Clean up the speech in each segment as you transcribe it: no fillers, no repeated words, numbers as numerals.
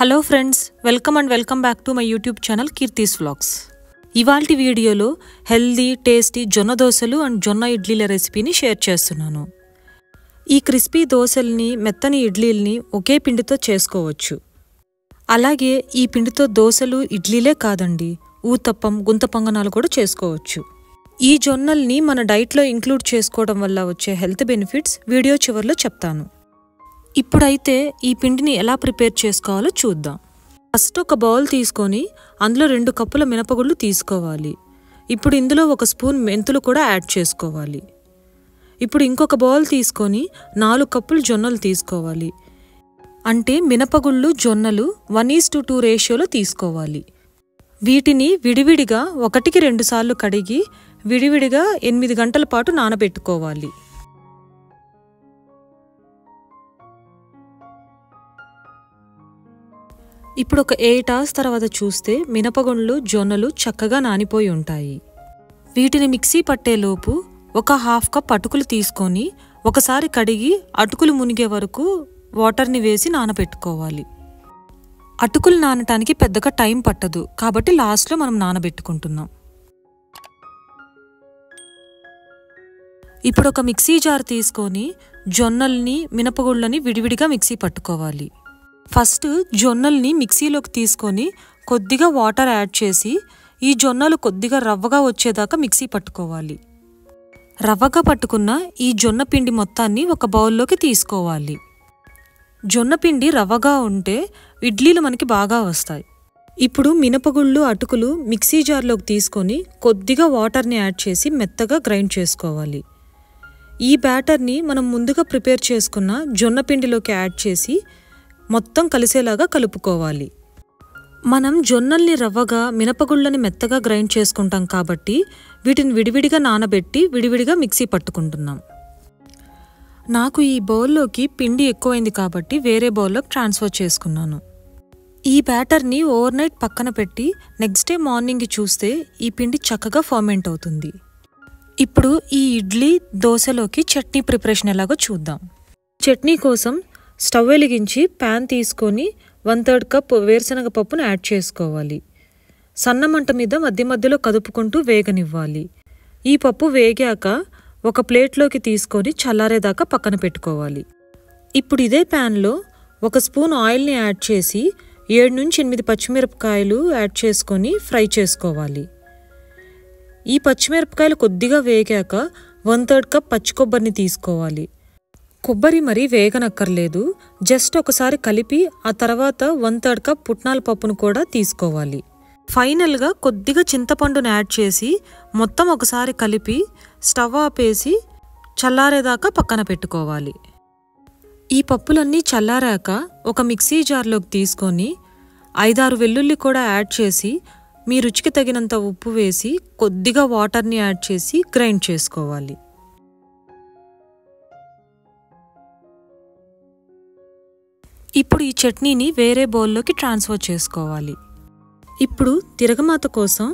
Hello friends, welcome back to my YouTube channel Keerthi's vlogs. ఇవాల్టి వీడియోలో healthy tasty జొన్న దోశలు అండ్ జొన్న ఇడ్లీల రెసిపీని షేర్ చేస్తున్నాను. ఈ క్రిస్పీ దోశల్ని మెత్తని ఇడ్లీల్ని ఒకే పిండితో చేసుకోవచ్చు. అలాగే ఈ పిండితో దోశలు ఇడ్లీలే కాదండి, ఊతప్పం గుంత పొంగనాలు కూడా చేసుకోవచ్చు. ఈ జొన్నల్ని మన డైట్లో ఇంక్లూడ్ చేసుకోవడం వల్ల వచ్చే హెల్త్ బెనిఫిట్స్ వీడియో చివర్లో చెప్తాను. ఇప్పుడైతే ఈ పిండిని ఎలా ప్రిపేర్ చేసుకోవాలో చూద్దాం. ఫస్ట్ ఒక బౌల్ తీసుకొని అందులో 2 కప్పుల మినపగుళ్ళు తీసుకోవాలి. ఇప్పుడు ఇందులో 1 స్పూన్ మెంతులు కూడా యాడ్ చేసుకోవాలి. ఇప్పుడు ఇంకొక బౌల్ తీసుకొని 4 కప్పులు జొన్నలు తీసుకోవాలి. అంటే మినపగుళ్ళు జొన్నలు 1:2 రేషియోలో తీసుకోవాలి. వీటిని విడివిడిగా 1కి 2 సార్లు కడిగి విడివిడిగా 8 గంటల పాటు నానబెట్టుకోవాలి. ఇప్పుడు ఒక 8 అవర్స్ తర్వాత చూస్తే మినపగుళ్ళు జొన్నలు చక్కగా నానిపోయి ఉంటాయి. వీటిని మిక్సీ పట్టేలోపు ఒక 1/2 కప్ అటుకులు తీసుకొని ఒకసారి కడిగి అటుకులు మునిగే వరకు వాటర్ని వేసి నానబెట్టుకోవాలి. అటుకులు నానటానికి పెద్దగా టైం పట్టదు కాబట్టి లాస్ట్లో మనం నానబెట్టుకుంటున్నాం. ఇప్పుడు ఒక మిక్సీ జార్ తీసుకొని జొన్నల్ని మినపగుళ్ళని విడివిడిగా మిక్సీ పట్టుకోవాలి. ఫస్ట్ జొన్నల్ని మిక్సీలోకి తీసుకొని కొద్దిగా వాటర్ యాడ్ చేసి ఈ జొన్నలు కొద్దిగా రవ్వగా వచ్చేదాకా మిక్సీ పట్టుకోవాలి. రవ్వగా పట్టుకున్న ఈ జొన్న పిండి మొత్తాన్ని ఒక బౌల్లోకి తీసుకోవాలి. జొన్న పిండి రవ్వగా ఉంటే ఇడ్లీలు మనకి బాగా వస్తాయి. ఇప్పుడు మినపగుళ్ళు అటుకులు మిక్సీ జార్లోకి తీసుకొని కొద్దిగా వాటర్ని యాడ్ చేసి మెత్తగా గ్రైండ్ చేసుకోవాలి. ఈ బ్యాటర్ని మనం ముందుగా ప్రిపేర్ చేసుకున్న జొన్న పిండిలోకి యాడ్ చేసి మొత్తం కలిసేలాగా కలుపుకోవాలి. మనం జొన్నల్ని రవ్వగా మినపగుళ్ళని మెత్తగా గ్రైండ్ చేసుకుంటాం కాబట్టి వీటిని విడివిడిగా నానబెట్టి విడివిడిగా మిక్సీ పట్టుకుంటున్నాం. నాకు ఈ బౌల్లోకి పిండి ఎక్కువైంది కాబట్టి వేరే బౌల్లోకి ట్రాన్స్ఫర్ చేసుకున్నాను. ఈ బ్యాటర్ని ఓవర్ నైట్ పక్కన పెట్టి నెక్స్ట్ డే మార్నింగ్కి చూస్తే ఈ పిండి చక్కగా ఫర్మెంట్ అవుతుంది. ఇప్పుడు ఈ ఇడ్లీ దోశలోకి చట్నీ ప్రిపరేషన్ ఎలాగో చూద్దాం. చట్నీ కోసం స్టవ్ వెలిగించి ప్యాన్ తీసుకొని 1/3 కప్ వేరుశనగ పప్పును యాడ్ చేసుకోవాలి. సన్న మంట మీద మధ్య మధ్యలో కదుపుకుంటూ వేగనివ్వాలి. ఈ పప్పు వేగాక ఒక ప్లేట్లోకి తీసుకొని చల్లారేదాకా పక్కన పెట్టుకోవాలి. ఇప్పుడు ఇదే ప్యాన్లో 1 స్పూన్ ఆయిల్ని యాడ్ చేసి 7 నుంచి 8 పచ్చిమిరపకాయలు యాడ్ చేసుకొని ఫ్రై చేసుకోవాలి. ఈ పచ్చిమిరపకాయలు కొద్దిగా వేగాక 1/3 కప్ పచ్చి కొబ్బరిని తీసుకోవాలి. కొబ్బరి మరీ వేగనక్కర్లేదు, జస్ట్ ఒకసారి కలిపి ఆ తర్వాత 1/3 కప్ పుట్నాల పప్పును కూడా తీసుకోవాలి. ఫైనల్గా కొద్దిగా చింతపండును యాడ్ చేసి మొత్తం ఒకసారి కలిపి స్టవ్ ఆపేసి చల్లారేదాకా పక్కన పెట్టుకోవాలి. ఈ పప్పులన్నీ చల్లారాక ఒక మిక్సీ జార్లోకి తీసుకొని 5-6 వెల్లుల్లి కూడా యాడ్ చేసి మీ రుచికి తగినంత ఉప్పు వేసి కొద్దిగా వాటర్ని యాడ్ చేసి గ్రైండ్ చేసుకోవాలి. ఇప్పుడు ఈ చట్నీని వేరే బౌల్లోకి ట్రాన్స్ఫర్ చేసుకోవాలి. ఇప్పుడు తిరగమాత కోసం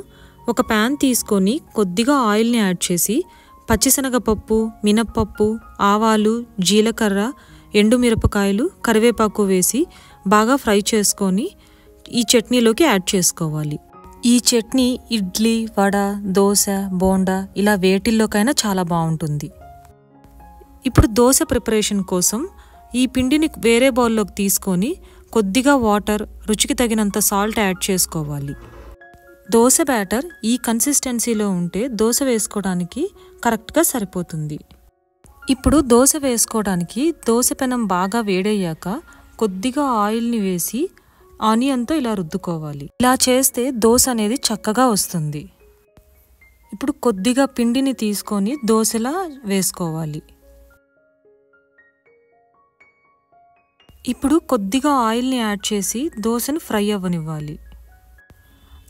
ఒక ప్యాన్ తీసుకొని కొద్దిగా ఆయిల్ని యాడ్ చేసి పచ్చిశనగపప్పు, మినప్పప్పు, ఆవాలు, జీలకర్ర, ఎండుమిరపకాయలు, కరివేపాకు వేసి బాగా ఫ్రై చేసుకొని ఈ చట్నీలోకి యాడ్ చేసుకోవాలి. ఈ చట్నీ ఇడ్లీ, వడ, దోశ, బోండా ఇలా వేటిల్లోకైనా చాలా బాగుంటుంది. ఇప్పుడు దోశ ప్రిపరేషన్ కోసం ఈ పిండిని వేరే బౌల్లోకి తీసుకొని కొద్దిగా వాటర్, రుచికి తగినంత సాల్ట్ యాడ్ చేసుకోవాలి. దోశ బ్యాటర్ ఈ కన్సిస్టెన్సీలో ఉంటే దోశ వేసుకోవడానికి కరెక్ట్గా సరిపోతుంది. ఇప్పుడు దోశ వేసుకోవడానికి దోశ పెనం బాగా వేడయ్యాక కొద్దిగా ఆయిల్ని వేసి ఆనియన్తో ఇలా రుద్దుకోవాలి. ఇలా చేస్తే దోశ అనేది చక్కగా వస్తుంది. ఇప్పుడు కొద్దిగా పిండిని తీసుకొని దోశలా వేసుకోవాలి. ఇప్పుడు కొద్దిగా ఆయిల్ని యాడ్ చేసి దోశను ఫ్రై అవ్వనివ్వాలి.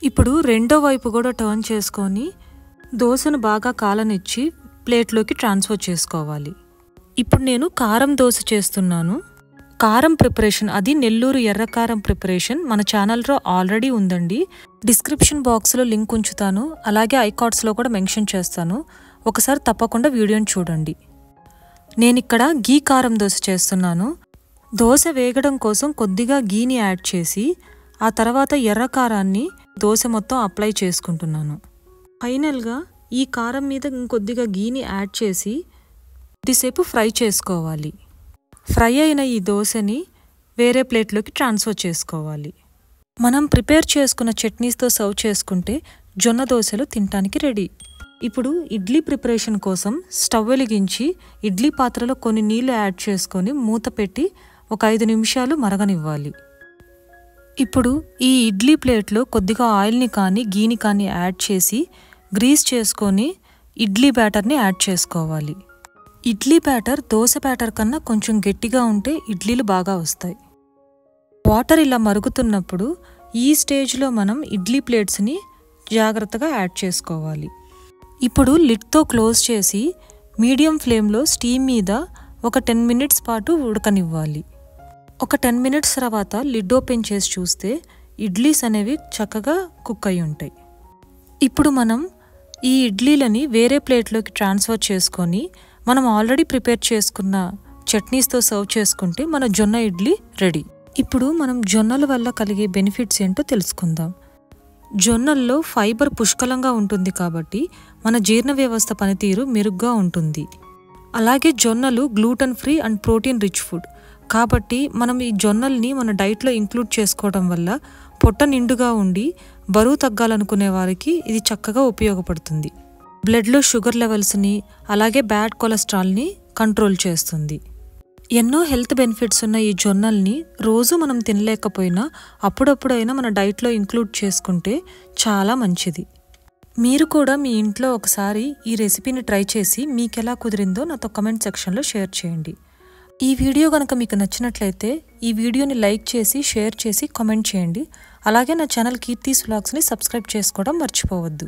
ఇప్పుడు రెండో వైపు కూడా టర్న్ చేసుకొని దోశను బాగా కాలనిచ్చి ప్లేట్లోకి ట్రాన్స్ఫర్ చేసుకోవాలి. ఇప్పుడు నేను కారం దోశ చేస్తున్నాను. కారం ప్రిపరేషన్, అది నెల్లూరు ఎర్రకారం ప్రిపరేషన్ మన ఛానల్లో ఆల్రెడీ ఉందండి. డిస్క్రిప్షన్ బాక్స్లో లింక్ ఉంచుతాను, అలాగే ఐకార్డ్స్లో కూడా మెన్షన్ చేస్తాను. ఒకసారి తప్పకుండా వీడియోని చూడండి. నేను ఇక్కడ గీ కారం దోశ చేస్తున్నాను. దోశ వేగడం కోసం కొద్దిగా గీని యాడ్ చేసి ఆ తర్వాత ఎర్ర కారాన్ని దోశ మొత్తం అప్లై చేసుకుంటున్నాను. ఫైనల్గా ఈ కారం మీద ఇంకొద్దిగా గీని యాడ్ చేసి కొద్దిసేపు ఫ్రై చేసుకోవాలి. ఫ్రై అయిన ఈ దోశని వేరే ప్లేట్లోకి ట్రాన్స్ఫర్ చేసుకోవాలి. మనం ప్రిపేర్ చేసుకున్న చట్నీస్తో సర్వ్ చేసుకుంటే జొన్న దోశలు తినడానికి రెడీ. ఇప్పుడు ఇడ్లీ ప్రిపరేషన్ కోసం స్టవ్ వెలిగించి ఇడ్లీ పాత్రలో కొన్ని నీళ్లు యాడ్ చేసుకొని మూత పెట్టి ఒక 5 నిమిషాలు మరగనివ్వాలి. ఇప్పుడు ఈ ఇడ్లీ ప్లేట్లో కొద్దిగా ఆయిల్ని కానీ గీని కానీ యాడ్ చేసి గ్రీస్ చేసుకొని ఇడ్లీ బ్యాటర్ని యాడ్ చేసుకోవాలి. ఇడ్లీ బ్యాటర్ దోశ బ్యాటర్ కన్నా కొంచెం గట్టిగా ఉంటే ఇడ్లీలు బాగా వస్తాయి. వాటర్ ఇలా మరుగుతున్నప్పుడు ఈ స్టేజ్లో మనం ఇడ్లీ ప్లేట్స్ని జాగ్రత్తగా యాడ్ చేసుకోవాలి. ఇప్పుడు లిడ్తో క్లోజ్ చేసి మీడియం ఫ్లేమ్లో స్టీమ్ మీద ఒక 10 మినిట్స్ పాటు ఉడకనివ్వాలి. ఒక 10 మినిట్స్ తర్వాత లిడ్ ఓపెన్ చేసి చూస్తే ఇడ్లీస్ అనేవి చక్కగా కుక్ అయి ఉంటాయి. ఇప్పుడు మనం ఈ ఇడ్లీలని వేరే ప్లేట్లోకి ట్రాన్స్ఫర్ చేసుకొని మనం ఆల్రెడీ ప్రిపేర్ చేసుకున్న చట్నీస్తో సర్వ్ చేసుకుంటే మన జొన్న ఇడ్లీ రెడీ. ఇప్పుడు మనం జొన్నల వల్ల కలిగే బెనిఫిట్స్ ఏంటో తెలుసుకుందాం. జొన్నల్లో ఫైబర్ పుష్కలంగా ఉంటుంది కాబట్టి మన జీర్ణ వ్యవస్థ పనితీరు మెరుగ్గా ఉంటుంది. అలాగే జొన్నలు gluten free and protein rich food కాబట్టి మనం ఈ జొన్నల్ని మన డైట్లో ఇంక్లూడ్ చేసుకోవడం వల్ల పొట్ట నిండుగా ఉండి బరువు తగ్గాలనుకునే వారికి ఇది చక్కగా ఉపయోగపడుతుంది. బ్లడ్లో షుగర్ లెవెల్స్ని అలాగే బ్యాడ్ కొలెస్ట్రాల్ని కంట్రోల్ చేస్తుంది. ఎన్నో హెల్త్ బెనిఫిట్స్ ఉన్న ఈ జొన్నల్ని రోజు మనం తినలేకపోయినా అప్పుడప్పుడైనా మన డైట్లో ఇంక్లూడ్ చేసుకుంటే చాలా మంచిది. మీరు కూడా మీ ఇంట్లో ఒకసారి ఈ రెసిపీని ట్రై చేసి మీకెలా కుదిరిందో నాతో కమెంట్ సెక్షన్లో షేర్ చేయండి. ఈ వీడియో కనుక మీకు నచ్చినట్లయితే ఈ వీడియోని లైక్ చేసి షేర్ చేసి కామెంట్ చేయండి. అలాగే నా ఛానల్ కీర్తీస్ వ్లాగ్స్ని సబ్స్క్రైబ్ చేసుకోవడం మర్చిపోవద్దు.